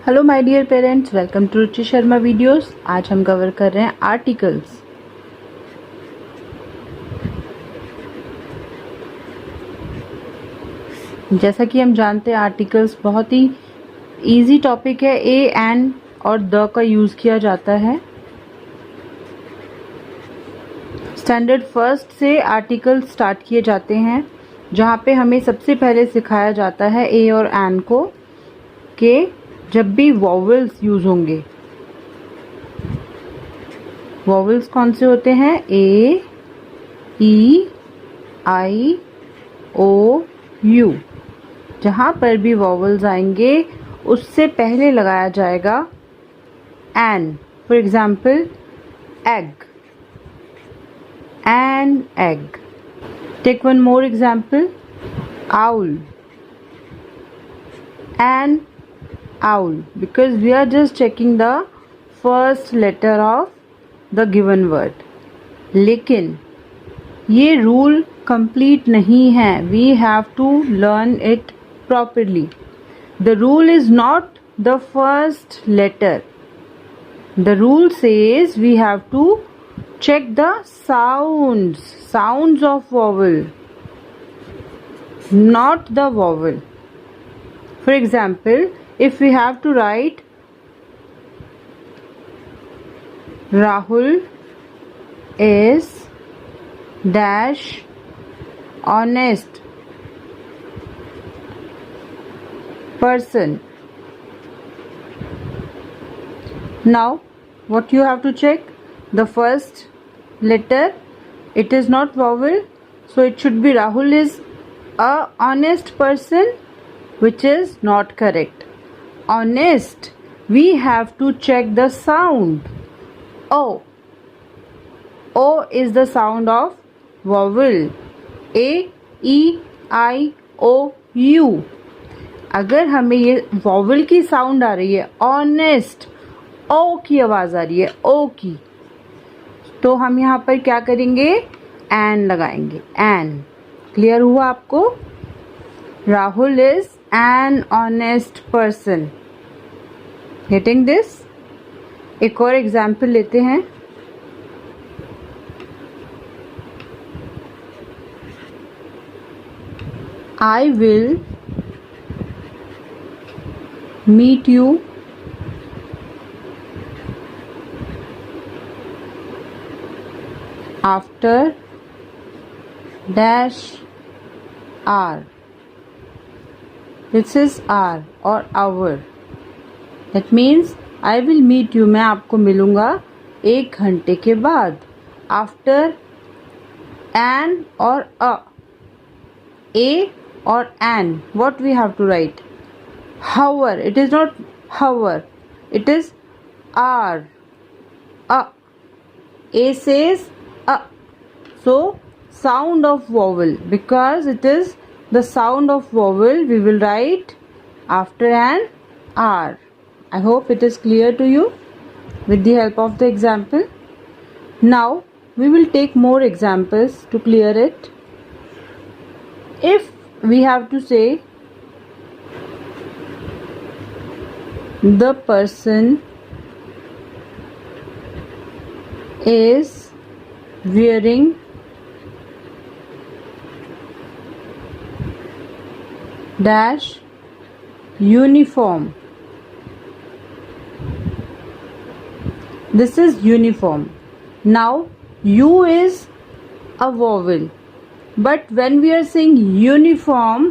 Hello my dear parents, welcome to Ruchi Sharma videos. आज हम cover कर रहे हैं आर्टिकल्स। जैसा कि हम जानते हैं आर्टिकल्स बहुत ही इजी टॉपिक है। ए, एन और द का यूज किया जाता है। स्टैंडर्ड फर्स्ट से आर्टिकल स्टार्ट किए जाते हैं, जहाँ पे हमें सबसे पहले सिखाया जाता है ए और एन को कि जब भी वॉवल्स यूज होंगे, वॉवल्स कौन से होते हैं? A, E, I, O, U. जहां पर भी वॉवल्स आएंगे उससे पहले लगाया जाएगा an. For example egg, an egg. Take one more example, owl, an owl, because we are just checking the first letter of the given word. लेकिन ये रूल complete नहीं है. We have to learn it properly. The rule is not the first letter. The rule says we have to check the sounds of vowel, not the vowel. For example, if we have to write Rahul is dash honest person. Now what you have to check? The first letter, it is not vowel, so it should be Rahul is a honest person, which is not correct. Honest, we have to check the sound. O. O is the sound of vowel. A, E, I, O, U. अगर हमें ये vowel की sound आ रही है, honest, O की आवाज आ रही है, O की, तो हम यहाँ पर क्या करेंगे? एन लगाएंगे. एन क्लियर हुआ आपको? Rahul is an honest person. Getting this? एक और एग्जाम्पल लेते हैं. I will meet you after dash R. This is R और hour. That means I will meet you, मैं आपको मिलूंगा 1 घंटे के बाद. After an और a और an, what we have to write? Hour. It is not hour, it is hour. A says a. So sound of vowel, because it is the sound of vowel, we will write after an r. I hope it is clear to you with the help of the example. Now we will take more examples to clear it. If we have to say the person is wearing dash uniform. This is uniform. Now U is a vowel, but when we are saying uniform,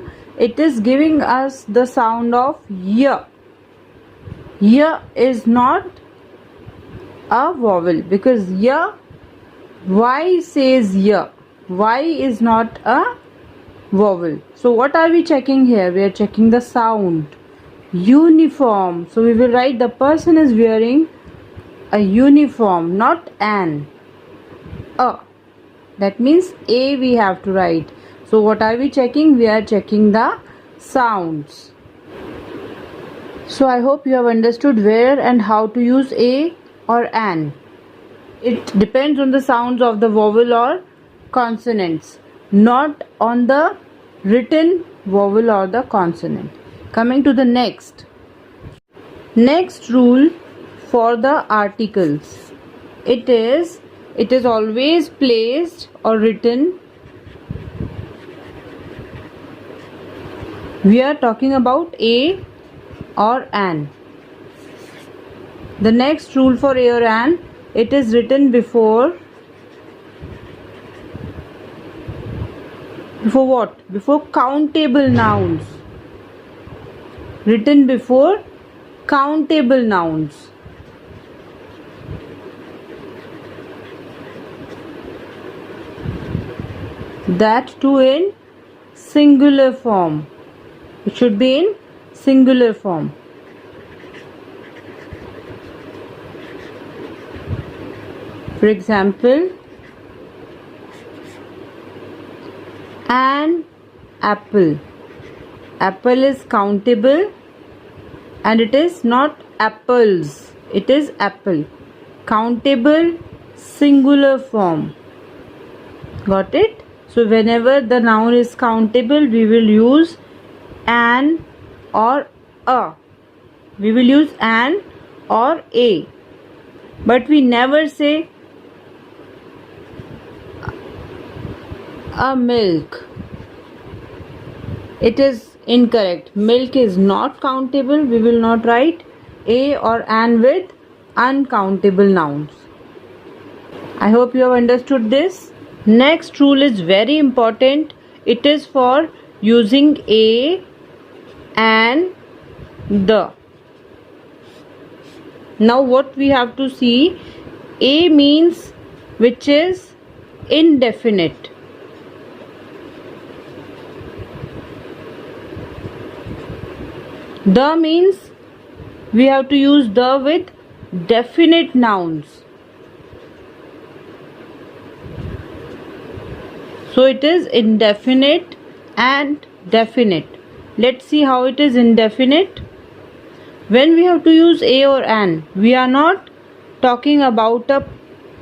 it is giving us the sound of y. Y is not a vowel, because Y says y. Y is not a vowel. So what are we checking here? We are checking the sound. Uniform. So we will write the person is wearing a uniform, not an. That means A we have to write. So what are we checking? We are checking the sounds. So I hope you have understood where and how to use A or an. It depends on the sounds of the vowel or consonants, not on the written vowel or the consonant. Coming to the next. Next rule for the articles. It is always placed or written. We are talking about a or an. The next rule for a or an, it is written before what? Before countable nouns. Written before countable nouns. That too in singular form. It should be in singular form. For example, an apple. Apple is countable and it is not apples. It is apple. Countable, singular form. Got it? So whenever the noun is countable, we will use an or a. We will use an or a. But we never say a milk. It is incorrect. Milk is not countable. We will not write a or an with uncountable nouns. I hope you have understood this. Next rule is very important. It is for using a and the. Now what we have to see, a means which is indefinite. The means we have to use the with definite nouns. So it is indefinite and definite. Let's see how it is indefinite. When we have to use a or an, we are not talking about a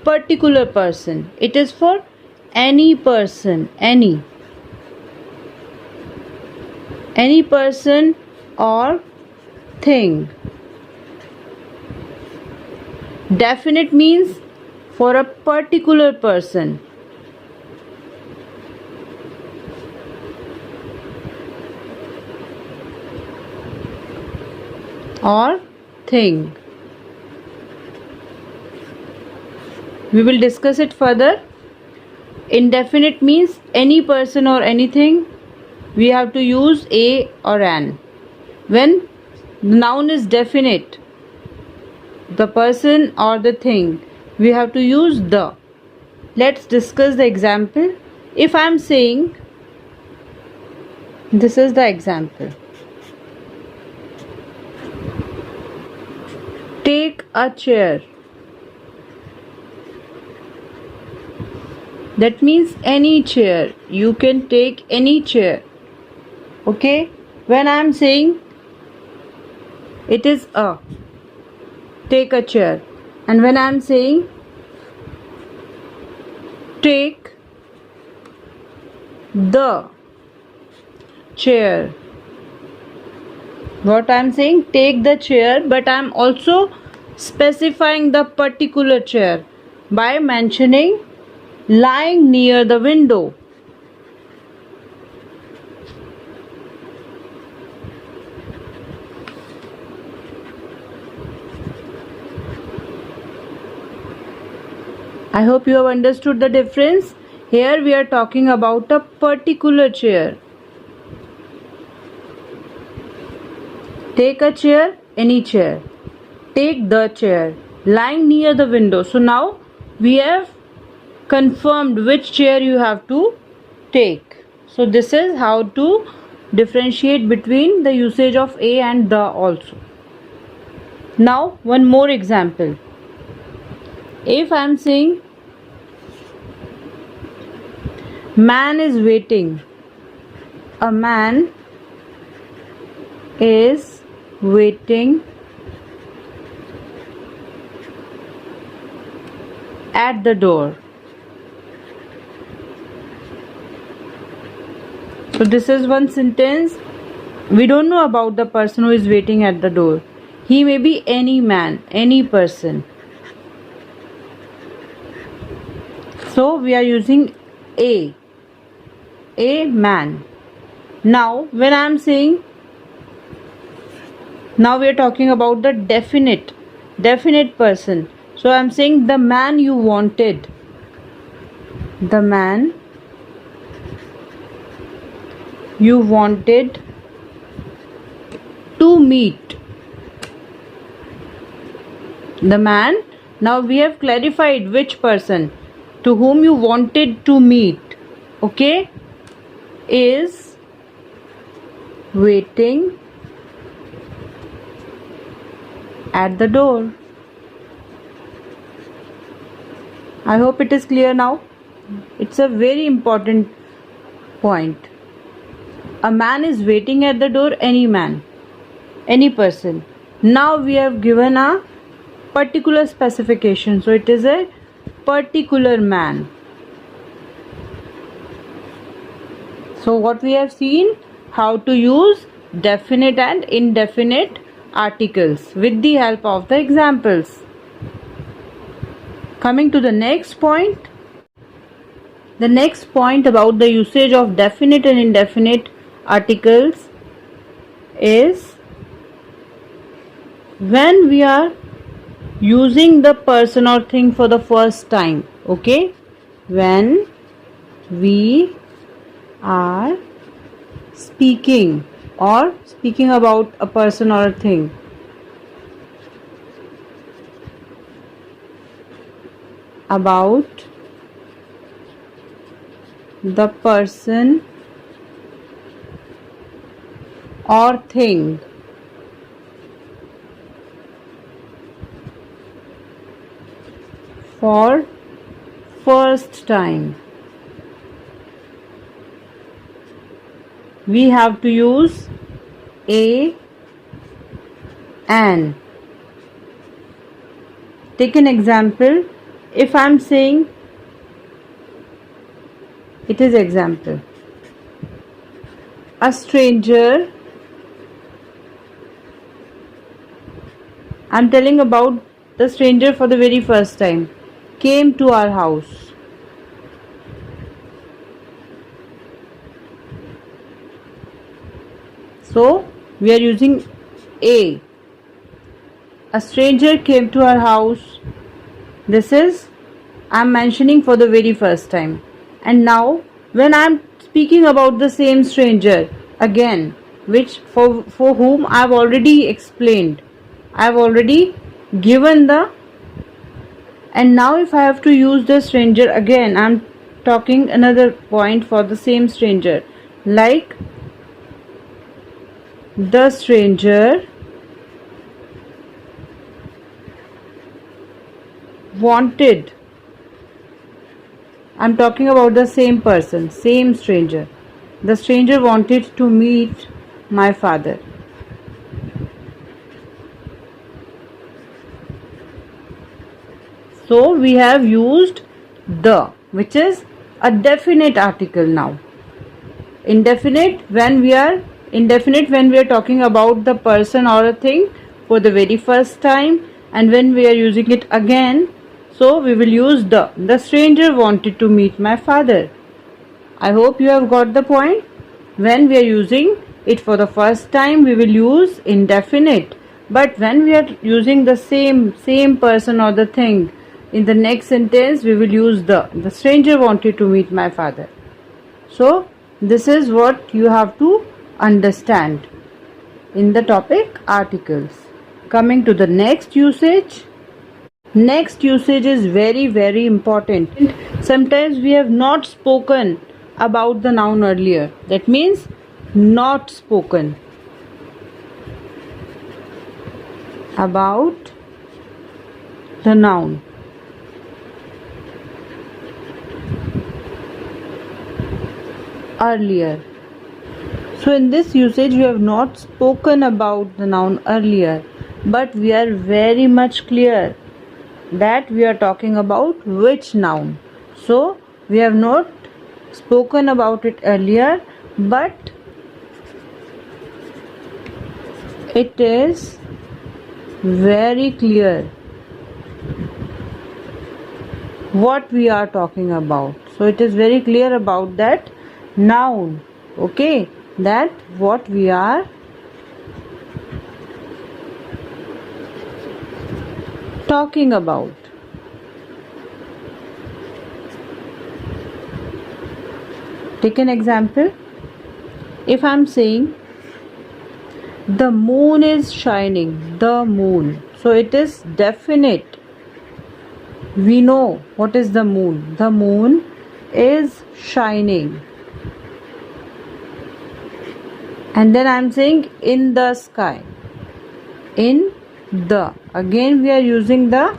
particular person. It is for any person, any person or thing. Definite means for a particular person. Or thing. We will discuss it further. Indefinite means any person or anything. We have to use a or an. When the noun is definite, the person or the thing, we have to use the. Let's discuss the example. If I am saying, this is the example. Take a chair. That means any chair. You can take any chair. Okay? When I am saying, it is a. Take a chair. And when I am saying, take the chair. What I am saying, take the chair, but I am also specifying the particular chair by mentioning lying near the window. I hope you have understood the difference. Here we are talking about a particular chair. Take a chair, any chair. Take the chair, lying near the window. So now we have confirmed which chair you have to take. So this is how to differentiate between the usage of a and the also. Now one more example. If I am saying, man is waiting. A man is waiting at the door. So this is one sentence. We don't know about the person who is waiting at the door. He may be any man, any person. So we are using a man. Now when I am saying, now we are talking about the definite person. So I am saying the man you wanted. The man you wanted to meet. The man, now we have clarified which person to whom you wanted to meet, okay, is waiting at the door. I hope it is clear now. It's a very important point. A man is waiting at the door, any man, any person. Now we have given a particular specification, so it is a particular man. So what we have seen, how to use definite and indefinite articles with the help of the examples. Coming to the next point. The next point about the usage of definite and indefinite articles is when we are using the person or thing for the first time, okay, when we are speaking about a person or a thing. About the person or thing. For first time, we have to use a an. Take an example. If I am saying, it is example, a stranger, I am telling about the stranger for the very first time, came to our house. So we are using a. A stranger came to our house. This is, I am mentioning for the very first time. And now when I am speaking about the same stranger again, which for whom I have already explained, I have already given the, and now if I have to use the stranger again, I am talking another point for the same stranger, like the stranger wanted. I'm talking about the same person, same stranger. The stranger wanted to meet my father. So we have used the, which is a definite article now. Indefinite when we are talking about the person or a thing for the very first time, and when we are using it again, so we will use the. The stranger wanted to meet my father. I hope you have got the point. When we are using it for the first time, we will use indefinite. But when we are using the same person or the thing in the next sentence, we will use the. The stranger wanted to meet my father. So this is what you have to understand in the topic articles. Coming to the next usage. Next usage is very, very important. Sometimes we have not spoken about the noun earlier. That means not spoken about the noun. Earlier. So in this usage we have not spoken about the noun earlier, but we are very much clear that we are talking about which noun. So we have not spoken about it earlier, but it is very clear what we are talking about. So it is very clear about that noun. Okay, that what we are talking about. Take an example. If I am saying the moon is shining, the moon, so it is definite. We know what is the moon. The moon is shining. And then I am saying in the sky. In the. Again we are using the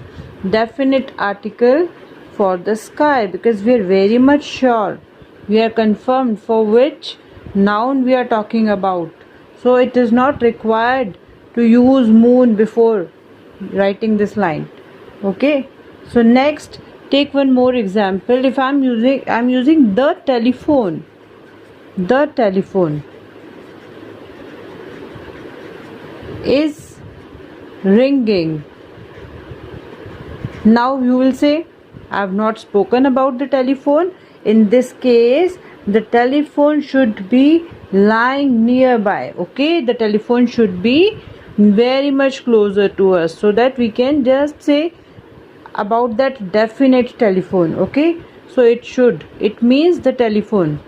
definite article for the sky because we are very much sure. We are confirmed for which noun we are talking about. So it is not required to use moon before writing this line. Okay. So next, take one more example. If I'm using the telephone. The telephone is ringing. Now you will say, I have not spoken about the telephone. In this case, the telephone should be lying nearby. Okay, the telephone should be very much closer to us so that we can just say about that definite telephone. Okay, so it means the telephone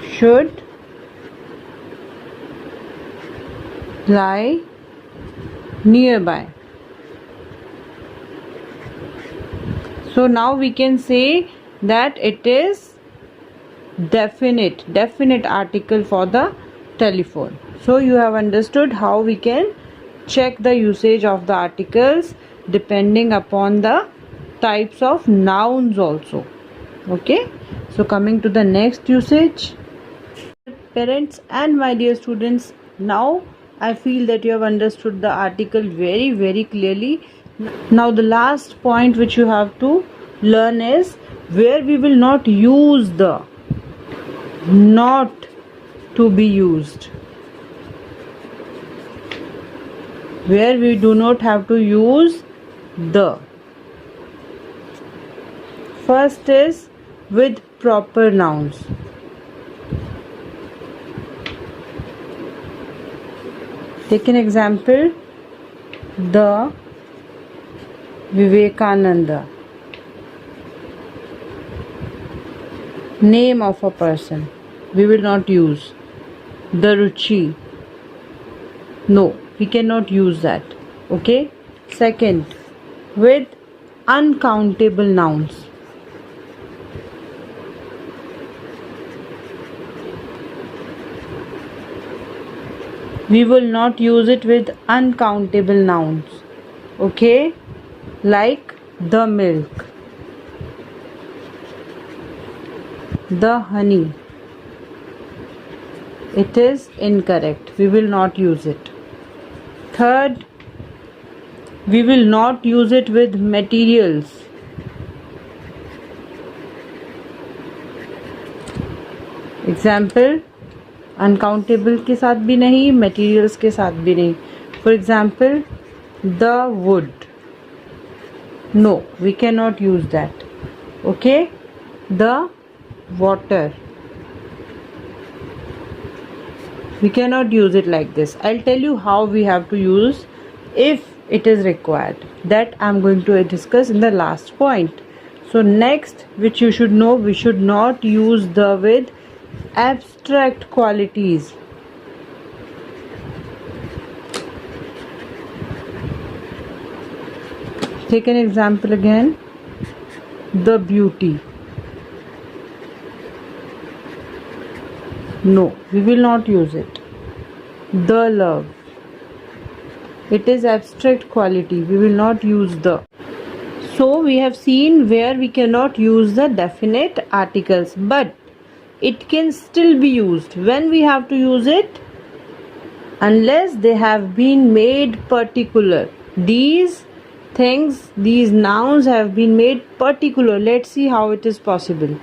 should lie nearby. So now we can say that it is definite article for the telephone. So you have understood how we can check the usage of the articles depending upon the types of nouns also. Okay, so coming to the next usage. Parents and my dear students, now I feel that you have understood the article very clearly. Now the last point which you have to learn is where we will not use the not to be used. Where we do not have to use the. First is with proper nouns. Take an example. The Vivekananda. Name of a person. We will not use. The Ruchi. No, we cannot use that. Okay. Second, with uncountable nouns. We will not use it with uncountable nouns. Okay, like the milk, the honey. It is incorrect. We will not use it. Third, we will not use it with materials. Example, uncountable के साथ भी नहीं, materials के साथ भी नहीं. For example, the wood. No, we cannot use that. Okay, the water. We cannot use it like this. I'll tell you how we have to use if it is required. That I'm going to discuss in the last point. So next, which you should know, we should not use the with abstract qualities. Take an example again. The beauty. No, we will not use it. The love. It is abstract quality. We will not use the. So we have seen where we cannot use the definite articles, but it can still be used. When we have to use it? Unless they have been made particular. These things, these nouns have been made particular. Let's see how it is possible.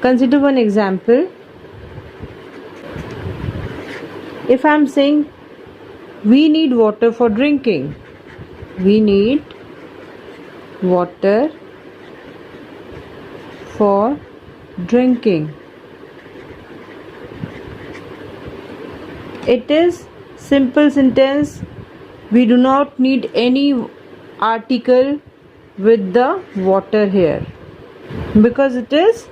Consider one example. If I am saying we need water for drinking, we need water for drinking. It is simple sentence. We do not need any article with the water here because it is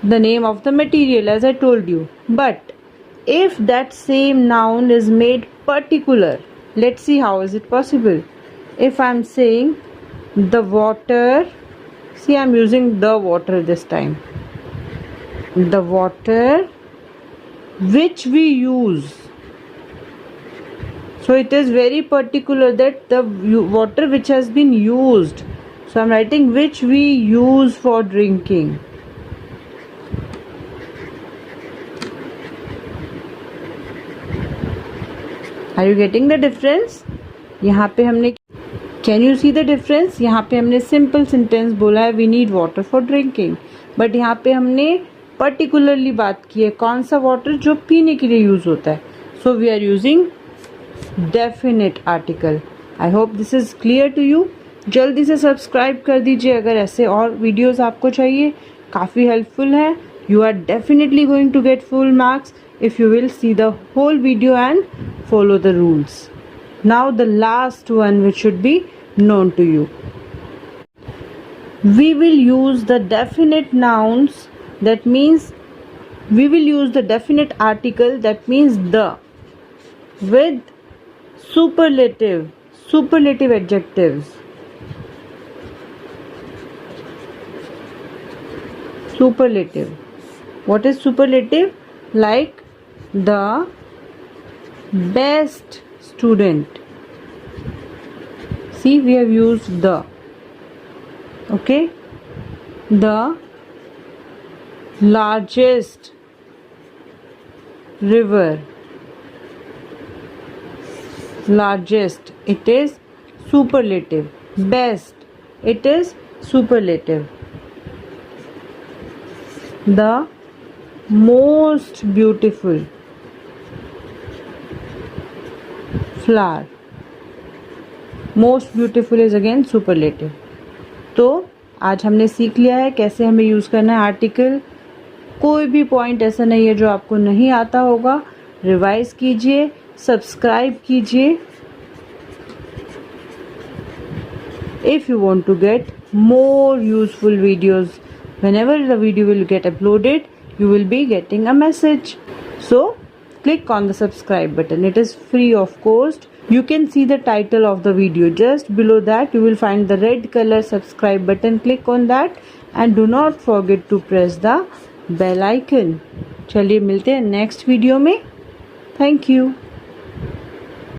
the name of the material, as I told you. But if that same noun is made particular, let's see how is it possible. If I am saying the water, see I am using the water this time, the water which we use. So it is very particular that the water which has been used. So I am writing which we use for drinking. Are you getting the difference? यहाँ पे हमने Can you see the difference? यहाँ पे हमने simple sentence बोला है we need water for drinking. But यहाँ पे हमने particularly बात की है कौन सा water जो पीने के लिए use होता है. So we are using definite article. I hope this is clear to you. जल्दी से सब्सक्राइब कर दीजिए अगर ऐसे और वीडियोस आपको चाहिए. काफ़ी हेल्पफुल है. You are definitely going to get full marks if you will see the whole video and follow the rules. Now the last one which should be known to you. We will use the definite nouns, that means we will use the definite article, that means the, with superlative adjectives. Superlative. What is superlative? Like the best student. See, we have used the. Okay. The largest river. Largest, it is superlative. Best, it is superlative. The most beautiful flower. Most beautiful is again superlative. तो आज हमने सीख लिया है कैसे हमें use करना है आर्टिकल. कोई भी पॉइंट ऐसा नहीं है जो आपको नहीं आता होगा. रिवाइज कीजिए, सब्सक्राइब कीजिए. If you want to get more useful videos, whenever the video will get uploaded, you will be getting a message. So click on the subscribe button. It is free of cost. You can see the title of the video. Just below that you will find the red color subscribe button. Click on that and do not forget to press the bell icon. चलिए मिलते हैं next video में. Thank you.